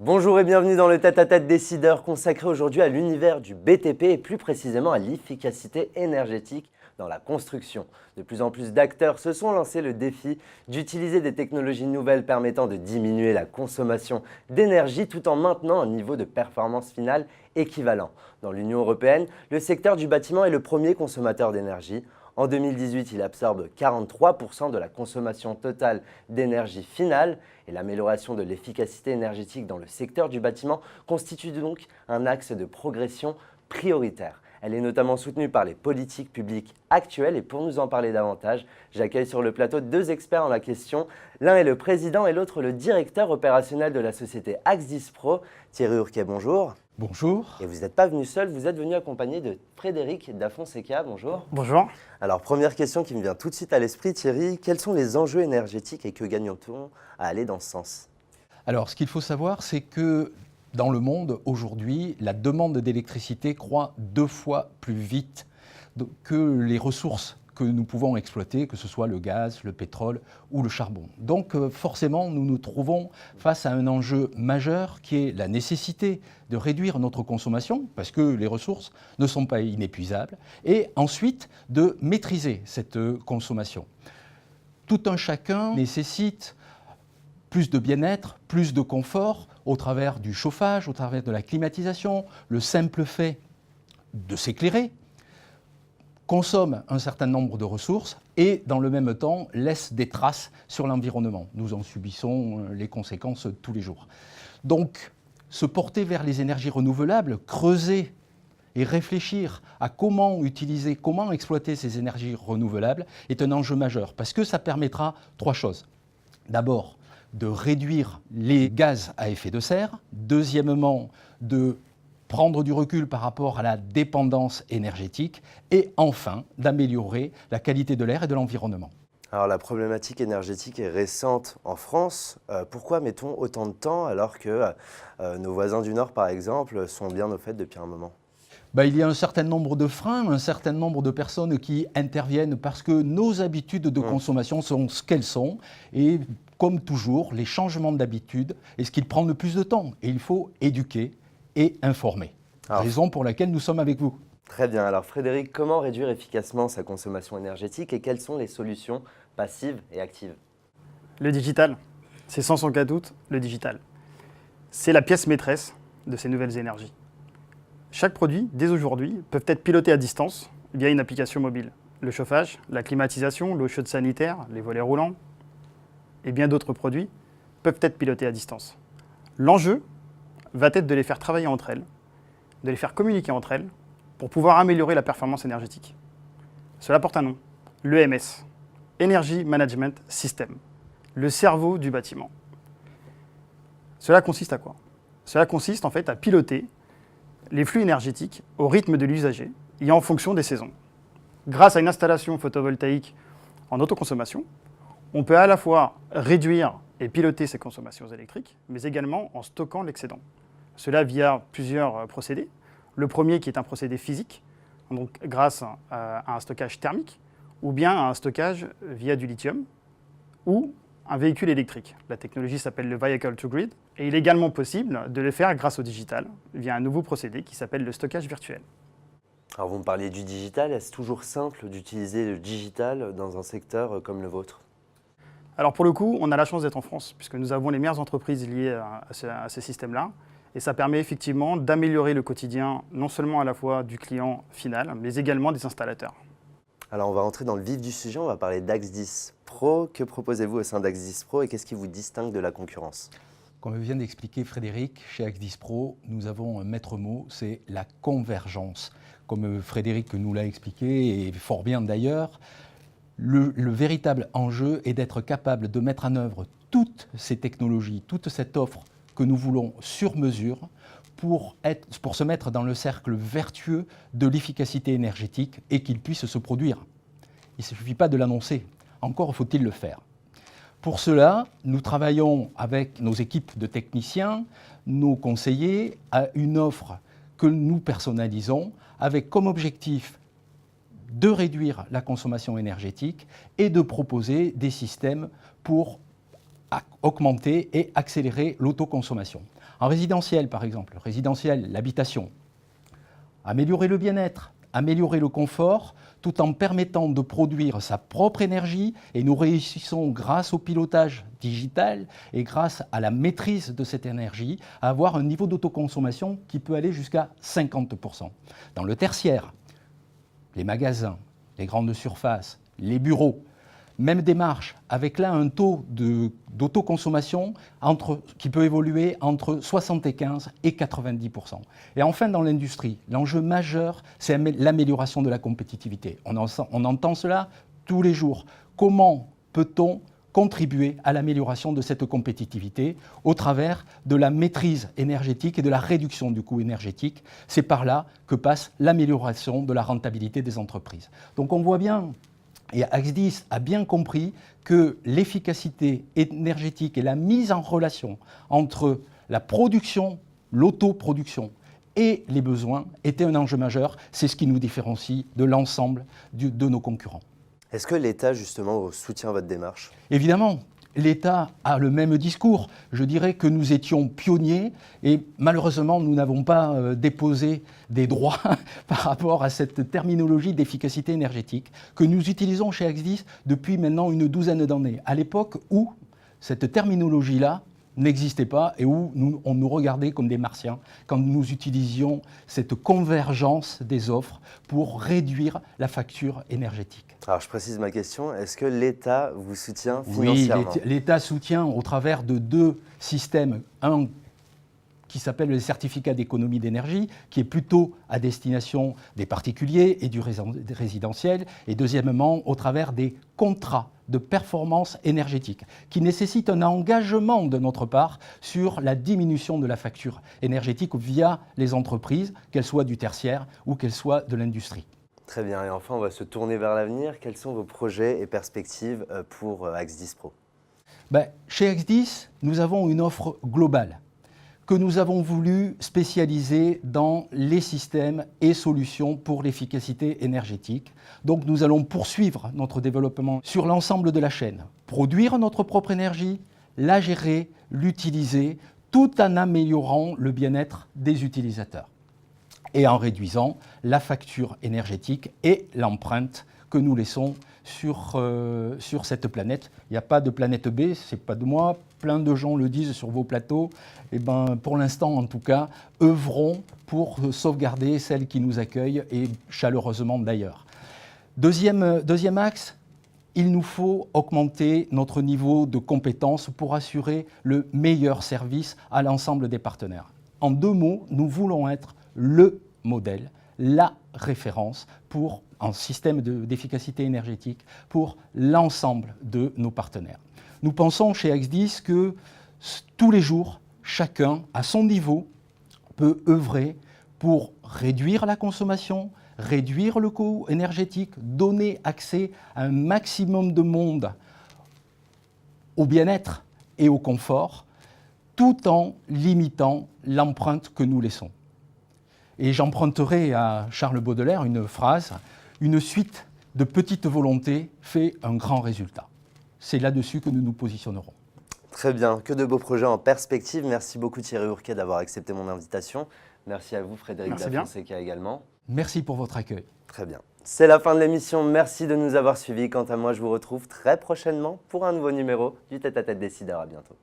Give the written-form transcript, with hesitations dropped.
Bonjour et bienvenue dans le tête-à-tête décideur consacré aujourd'hui à l'univers du BTP et plus précisément à l'efficacité énergétique dans la construction. De plus en plus d'acteurs se sont lancés le défi d'utiliser des technologies nouvelles permettant de diminuer la consommation d'énergie tout en maintenant un niveau de performance finale équivalent. Dans l'Union européenne, le secteur du bâtiment est le premier consommateur d'énergie. En 2018, il absorbe 43% de la consommation totale d'énergie finale et l'amélioration de l'efficacité énergétique dans le secteur du bâtiment constitue donc un axe de progression prioritaire. Elle est notamment soutenue par les politiques publiques actuelles et pour nous en parler davantage, j'accueille sur le plateau deux experts en la question. L'un est le président et l'autre le directeur opérationnel de la société Axis Pro. Thierry Urquet, bonjour. Bonjour. Et vous n'êtes pas venu seul, vous êtes venu accompagné de Frédéric Dafonseca. Bonjour. Bonjour. Alors, première question qui me vient tout de suite à l'esprit, Thierry. Quels sont les enjeux énergétiques et que gagne-t-on à aller dans ce sens? Alors, ce qu'il faut savoir, c'est que dans le monde, aujourd'hui, la demande d'électricité croît 2 fois plus vite que les ressources que nous pouvons exploiter, que ce soit le gaz, le pétrole ou le charbon. Donc forcément, nous nous trouvons face à un enjeu majeur qui est la nécessité de réduire notre consommation, parce que les ressources ne sont pas inépuisables, et ensuite de maîtriser cette consommation. Tout un chacun nécessite plus de bien-être, plus de confort au travers du chauffage, au travers de la climatisation, le simple fait de s'éclairer, consomme un certain nombre de ressources et, dans le même temps, laisse des traces sur l'environnement. Nous en subissons les conséquences tous les jours. Donc, se porter vers les énergies renouvelables, creuser et réfléchir à comment utiliser, comment exploiter ces énergies renouvelables est un enjeu majeur parce que ça permettra 3 choses. D'abord, de réduire les gaz à effet de serre. Deuxièmement, de prendre du recul par rapport à la dépendance énergétique et enfin d'améliorer la qualité de l'air et de l'environnement. Alors la problématique énergétique est récente en France. Pourquoi mettons autant de temps alors que nos voisins du Nord, par exemple, sont bien au fait depuis un moment? Il y a un certain nombre de freins, un certain nombre de personnes qui interviennent parce que nos habitudes de consommation sont ce qu'elles sont et comme toujours, les changements d'habitudes est ce qui prend le plus de temps et il faut éduquer et informer. Raison pour laquelle nous sommes avec vous. Très bien. Alors Frédéric, comment réduire efficacement sa consommation énergétique et quelles sont les solutions passives et actives? Le digital, c'est sans aucun doute le digital. C'est la pièce maîtresse de ces nouvelles énergies. Chaque produit, dès aujourd'hui, peut être piloté à distance via une application mobile. Le chauffage, la climatisation, l'eau chaude sanitaire, les volets roulants et bien d'autres produits peuvent être pilotés à distance. L'enjeu va être de les faire travailler entre elles, de les faire communiquer entre elles pour pouvoir améliorer la performance énergétique. Cela porte un nom, l'EMS, Energy Management System, le cerveau du bâtiment. Cela consiste à quoi? Cela consiste en fait à piloter les flux énergétiques au rythme de l'usager et en fonction des saisons. Grâce à une installation photovoltaïque en autoconsommation, on peut à la fois réduire et piloter ces consommations électriques, mais également en stockant l'excédent. Cela via plusieurs procédés. Le premier qui est un procédé physique, donc grâce à un stockage thermique, ou bien à un stockage via du lithium, ou un véhicule électrique. La technologie s'appelle le Vehicle to Grid, et il est également possible de le faire grâce au digital, via un nouveau procédé qui s'appelle le stockage virtuel. Alors vous me parliez du digital, est-ce toujours simple d'utiliser le digital dans un secteur comme le vôtre? Alors pour le coup, on a la chance d'être en France, puisque nous avons les meilleures entreprises liées à ce système-là. Et ça permet effectivement d'améliorer le quotidien, non seulement à la fois du client final, mais également des installateurs. Alors on va rentrer dans le vif du sujet, on va parler d'Axis Pro. Que proposez-vous au sein d'Axis Pro et qu'est-ce qui vous distingue de la concurrence? Comme vient d'expliquer Frédéric, chez Axis Pro, nous avons un maître mot, c'est la convergence. Comme Frédéric nous l'a expliqué, et fort bien d'ailleurs, le véritable enjeu est d'être capable de mettre en œuvre toutes ces technologies, toute cette offre que nous voulons sur mesure pour se mettre dans le cercle vertueux de l'efficacité énergétique et qu'il puisse se produire. Il ne suffit pas de l'annoncer, encore faut-il le faire. Pour cela, nous travaillons avec nos équipes de techniciens, nos conseillers, à une offre que nous personnalisons avec comme objectif de réduire la consommation énergétique et de proposer des systèmes pour augmenter et accélérer l'autoconsommation. En résidentiel, par exemple, l'habitation, améliorer le bien-être, améliorer le confort, tout en permettant de produire sa propre énergie. Et nous réussissons, grâce au pilotage digital et grâce à la maîtrise de cette énergie, à avoir un niveau d'autoconsommation qui peut aller jusqu'à 50%. Dans le tertiaire, les magasins, les grandes surfaces, les bureaux, même des marches, avec là un taux d'autoconsommation qui peut évoluer entre 75 et 90%. Et enfin, dans l'industrie, l'enjeu majeur, c'est l'amélioration de la compétitivité. On entend cela tous les jours. Comment peut-on contribuer à l'amélioration de cette compétitivité au travers de la maîtrise énergétique et de la réduction du coût énergétique? C'est par là que passe l'amélioration de la rentabilité des entreprises. Donc on voit bien, et Axdis a bien compris que l'efficacité énergétique et la mise en relation entre la production, l'autoproduction et les besoins étaient un enjeu majeur. C'est ce qui nous différencie de l'ensemble de nos concurrents. Est-ce que l'État, justement, soutient votre démarche? Évidemment, l'État a le même discours. Je dirais que nous étions pionniers et malheureusement, nous n'avons pas déposé des droits par rapport à cette terminologie d'efficacité énergétique que nous utilisons chez Axdis depuis maintenant une douzaine d'années. À l'époque où cette terminologie-là n'existait pas et où on nous regardait comme des martiens quand nous utilisions cette convergence des offres pour réduire la facture énergétique. Alors je précise ma question, est-ce que l'État vous soutient financièrement? Oui, l'État soutient au travers de deux systèmes. Un qui s'appelle le certificat d'économie d'énergie, qui est plutôt à destination des particuliers et du résidentiel, et deuxièmement au travers des contrats de performance énergétique, qui nécessitent un engagement de notre part sur la diminution de la facture énergétique via les entreprises, qu'elles soient du tertiaire ou qu'elles soient de l'industrie. Très bien, et enfin on va se tourner vers l'avenir. Quels sont vos projets et perspectives pour Axdis Pro? Chez Axdis, nous avons une offre globale que nous avons voulu spécialiser dans les systèmes et solutions pour l'efficacité énergétique. Donc nous allons poursuivre notre développement sur l'ensemble de la chaîne, produire notre propre énergie, la gérer, l'utiliser, tout en améliorant le bien-être des utilisateurs et en réduisant la facture énergétique et l'empreinte que nous laissons sur cette planète. Il n'y a pas de planète B, ce n'est pas de moi, plein de gens le disent sur vos plateaux. Et pour l'instant, en tout cas, œuvrons pour sauvegarder celle qui nous accueille et chaleureusement d'ailleurs. Deuxième axe, il nous faut augmenter notre niveau de compétence pour assurer le meilleur service à l'ensemble des partenaires. En deux mots, nous voulons être le modèle, la référence en système d'efficacité énergétique pour l'ensemble de nos partenaires. Nous pensons chez Axdis que tous les jours, chacun, à son niveau, peut œuvrer pour réduire la consommation, réduire le coût énergétique, donner accès à un maximum de monde au bien-être et au confort, tout en limitant l'empreinte que nous laissons. Et j'emprunterai à Charles Baudelaire une phrase, « Une suite de petites volontés fait un grand résultat ». C'est là-dessus que nous nous positionnerons. Très bien, que de beaux projets en perspective. Merci beaucoup Thierry Ourquet d'avoir accepté mon invitation. Merci à vous Frédéric Dafonseca également. Merci pour votre accueil. Très bien. C'est la fin de l'émission, merci de nous avoir suivis. Quant à moi, je vous retrouve très prochainement pour un nouveau numéro du Tête à Tête Décideur. À bientôt.